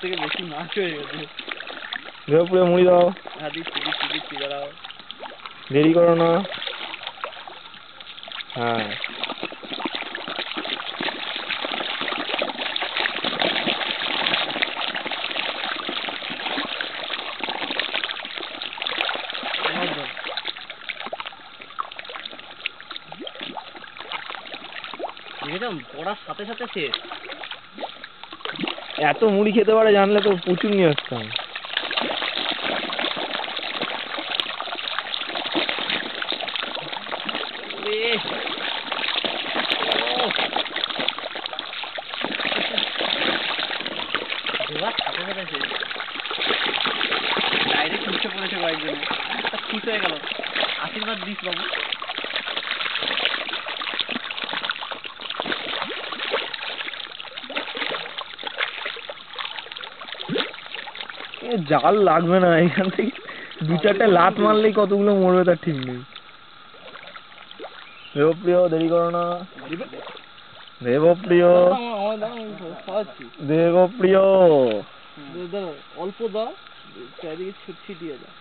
থেকে বেশি মাছ হয়ে গেছে। দেবপ্রিয় মুড়ি দাও। হ্যাঁ দিচ্ছি দাঁড়াও। দেরি করো না। হ্যাঁ পড়ার সাথে সাথে শেষ। এত মুড়ি খেতে পারে জানলে তো প্রচুর নিয়ে আসতাম। ডাইরেক্ট নিচে পড়েছে কয়েকজনে, ঠিক হয়ে গেল। আশীর্বাদ দিস বাবু। জাল লাগবে না, এখান থেকে দু চারটে লাত মারলেই কতগুলো মরবে তার ঠিক নেই। দেবপ্রিয় দেরি করো না। দেবপ্রিয় দেবপ্রিয় অল্প দাও, চারিদিকে ছিটিয়ে দাও।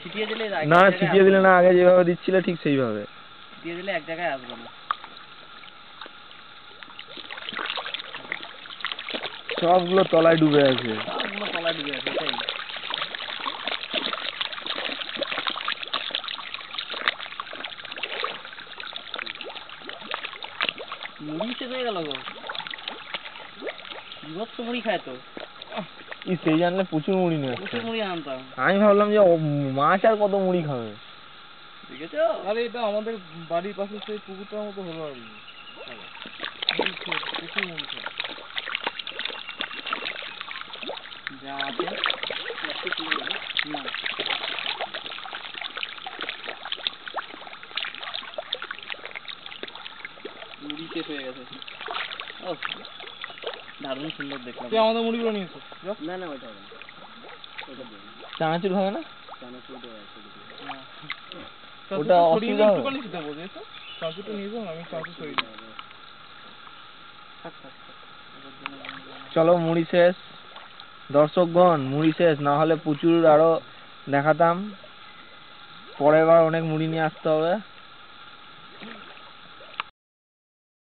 ছিটিয়ে দিলে না, ছিটিয়ে দিলে না, আগে যেভাবে দিচ্ছিলে ঠিক সেইভাবে ছিটিয়ে দিলে এক জায়গায় আসবে না। সবগুলো তলায় ডুবে আছে। সবগুলো তলায় ডুবে আছে, তাই মুড়ি শেষ হয়ে গেল গো। বিভৎস মুড়ি খায় তো। সেই জানলে প্রচুর মুড়ি নিয়ে প্রচুর মুড়ি আনতাম। আমি ভাবলাম যে মাছ আর কত মুড়ি খাবে। দেখেছো? আরে এটা আমাদের বাড়ির পাশে সেই পুকুরটার মতো হলো আর কি। প্রচুর মুড়ি খায়। যা আছে না, মুড়ি শেষ হয়ে গেছে। ও দারুণ সুন্দর দেখলাম। তুই আমাদের মুড়িগুলো নিয়েছো? না না, ওইটা হবে না, ওইটা দেবে না। চানাচুর হবে না? চানাচুর দেওয়া আছে ওটা অসুবিধা হবে। চানাচুরটা নিয়ে যাও, আমি চানাচুর সরিয়ে দিই। চলো মুড়ি শেষ। দর্শকগণ মুড়ি শেষ, না হলে প্রচুর আরো দেখাতাম। পরের বার অনেক মুড়ি নিয়ে আসতে হবে।